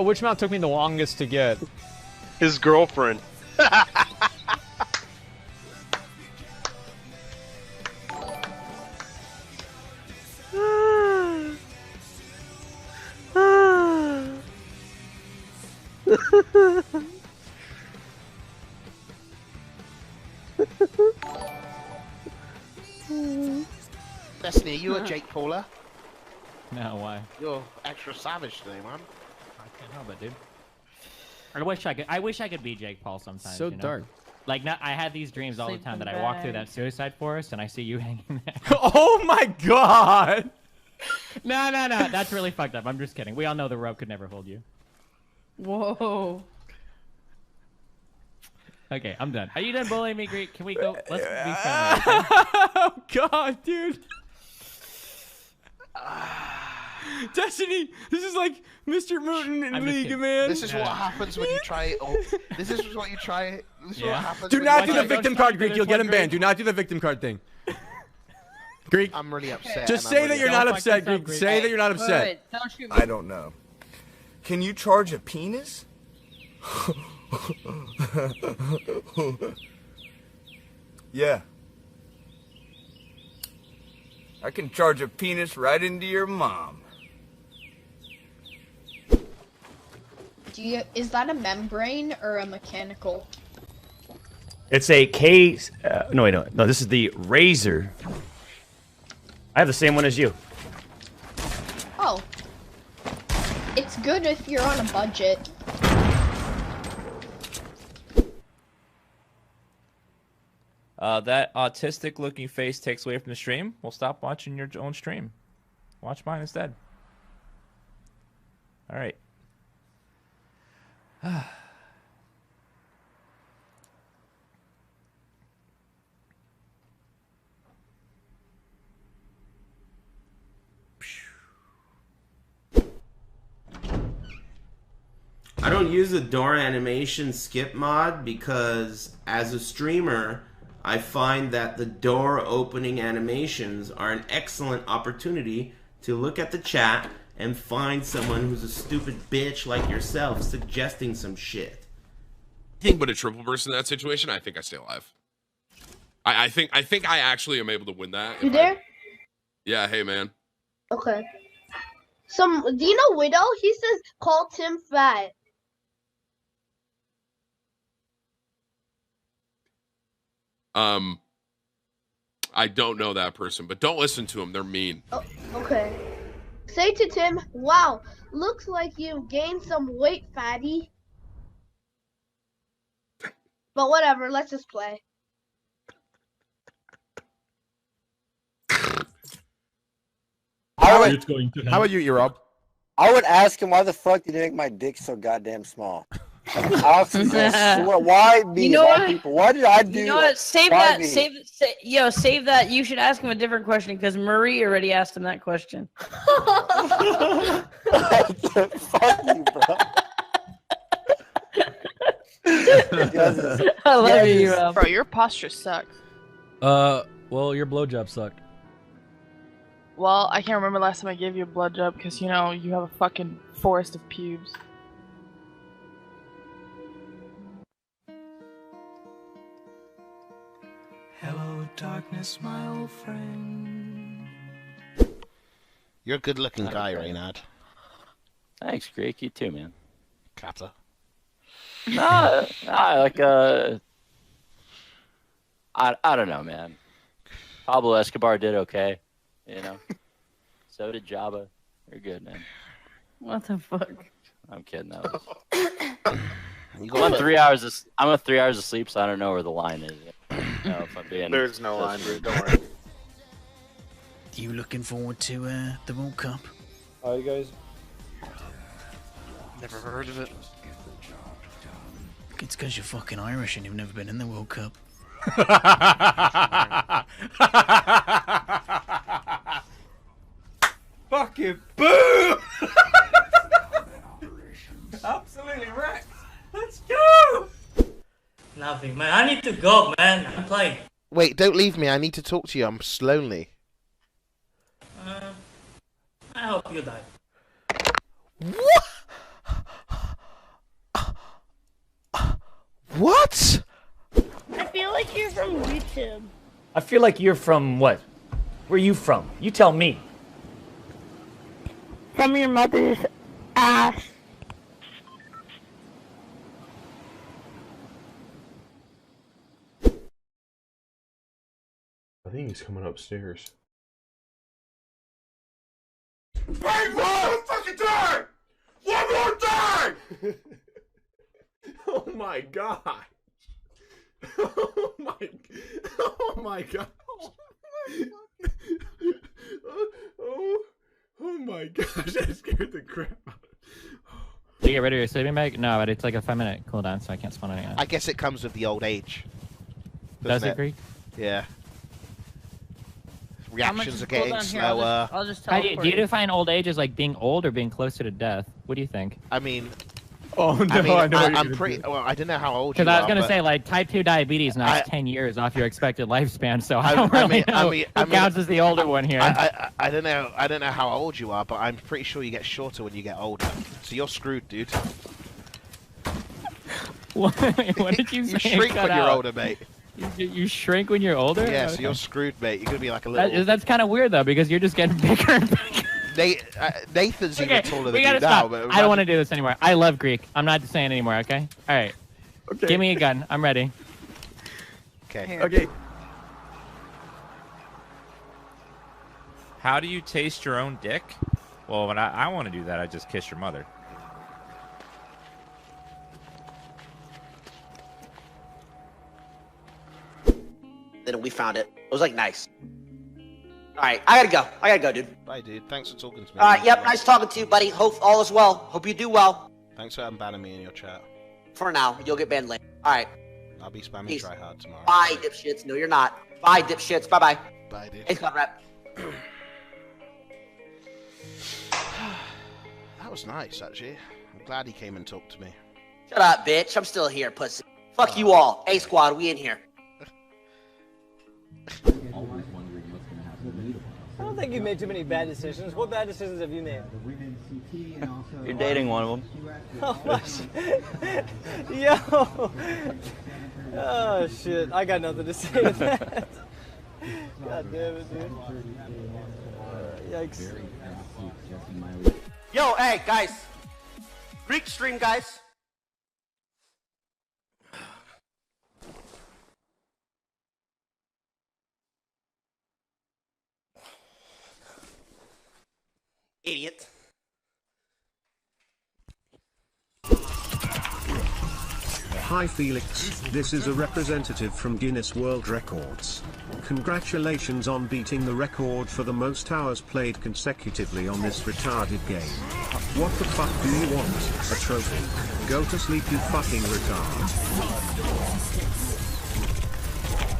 Which mount took me the longest to get? His girlfriend. Destiny, are you a Jake Pauler? No, why? You're extra savage today, man. I can't help it, dude. I wish I could be Jake Paul sometimes. So you know? dark. Like, I had these dreams all the time that I walk through that suicide forest and I see you hanging there. Oh my god! No, that's really fucked up. I'm just kidding. We all know the rope could never hold you. Whoa. Okay, I'm done. Are you done bullying me, Greek? Can we go? Let's be friendly. Okay? Oh god, dude. Destiny, this is like Mr. Mooten in League, man. This is what happens when you try. This is what you try. This is what happens. Do not do the victim card, Greek. You'll get him banned. Do not do the victim card thing. Greek. I'm really upset. Just say that you're not upset, Greek. Say that you're not upset. I don't know. Can you charge a penis? Yeah. I can charge a penis right into your mom. Is that a membrane or a mechanical? It's a case. No, wait, no. This is the razor. I have the same one as you. Oh. It's good if you're on a budget. That autistic-looking face takes away from the stream. We'll stop watching your own stream. Watch mine instead. All right. I don't use the door animation skip mod because as a streamer, I find that the door opening animations are an excellent opportunity to look at the chat and find someone who's a stupid bitch like yourself suggesting some shit. But a triple burst in that situation, I think I stay alive. I think I actually am able to win that. You there? Yeah, hey man. Okay. Do you know Widow? He says call Tim fat. I don't know that person, but don't listen to them. They're mean. Oh, okay. Say to Tim, wow, looks like you gained some weight, fatty. But whatever, let's just play. How about you, Rob? I would ask him why the fuck did you make my dick so goddamn small. Why me? You know Why what? people? What did I do? You know what? Save Why that. me? Save that. You should ask him a different question because Marie already asked him that question. Fuck you, bro. I love you, Rob. Bro, your posture sucks. Well, your blowjob sucked. Well, I can't remember last time I gave you a blood job because, you know, you have a fucking forest of pubes. Hello, darkness, my old friend. You're a good-looking guy, Reynard. Thanks, Greek. You too, man. Cutter. Nah, like I don't know, man. Pablo Escobar did okay, you know. So did Jabba. You're good, man. What the fuck? I'm kidding. I'm on 3 hours. I'm on 3 hours of sleep, so I don't know where the line is. No, if I'm being There's no line, dude. don't worry. You looking forward to the World Cup? How you guys? Never heard of it. It's because you're fucking Irish and you've never been in the World Cup. Fucking boom! Absolutely wrecked. Let's go! Nothing, man. I need to go, man. I'm playing. Wait, don't leave me. I need to talk to you. I'm lonely. I hope you die. What? What? I feel like you're from YouTube. I feel like you're from what? Where are you from? You tell me. From your mother's ass. I think he's coming upstairs. Wait one fucking time! One more time! Oh my god. Oh my. Oh my god. Oh my gosh, that scared the crap out of me. Do you get rid of your sleeping bag? No, but it's like a 5-minute cooldown, so I can't spawn anything. I guess it comes with the old age. Does it, Greek? Yeah. Reactions are cooldown getting here? slower. I'll just Do you teleport. define old age as like being old or being closer to death? What do you think? I mean, oh no, I know what I'm you're pretty. Well, I don't know how old you are. Because I was gonna but say like type 2 diabetes knocks 10 years off your expected lifespan, so I don't I really mean- know I mean- who counts as the older one here. I don't know. I don't know how old you are, but I'm pretty sure you get shorter when you get older. So you're screwed, dude. What did you say? You shrink Cut when you're out. older, mate. You shrink when you're older? Yeah, so Okay. you're screwed, mate. You're gonna be like a little. That's kind of weird though, because you're just getting bigger and bigger. Nathan's Okay, even taller we than gotta you stop. now. But I don't want to do this anymore. I love Greek. I'm not saying anymore. Okay. All right. Okay. Give me a gun. I'm ready. Okay. Okay. How do you taste your own dick? Well, when I want to do that, I just kiss your mother. Then we found it. It was like nice. Alright, I gotta go, dude. Bye, dude. Thanks for talking to me. Alright, yep, nice talking to you, buddy. Hope all is well. Hope you do well. Thanks for banning me in your chat. For now, you'll get banned later. Alright. I'll be spamming Peace. try hard tomorrow. Bye, dipshits. No, you're not. Bye, dipshits. Bye-bye. Bye, dude. Thanks, God rep. That was nice, actually. I'm glad he came and talked to me. Shut up, bitch. I'm still here, pussy. Fuck you all. A squad, we in here. I don't think you made too many bad decisions. What bad decisions have you made? You're dating one of them. Oh my shit. Yo! Oh shit, I got nothing to say to that. God damn it, dude. Yikes. Yo, hey, guys. Greek stream, guys. Idiot. Hi Felix, this is a representative from Guinness World Records. Congratulations on beating the record for the most hours played consecutively on this retarded game. What the fuck do you want? A trophy? Go to sleep, you fucking retard.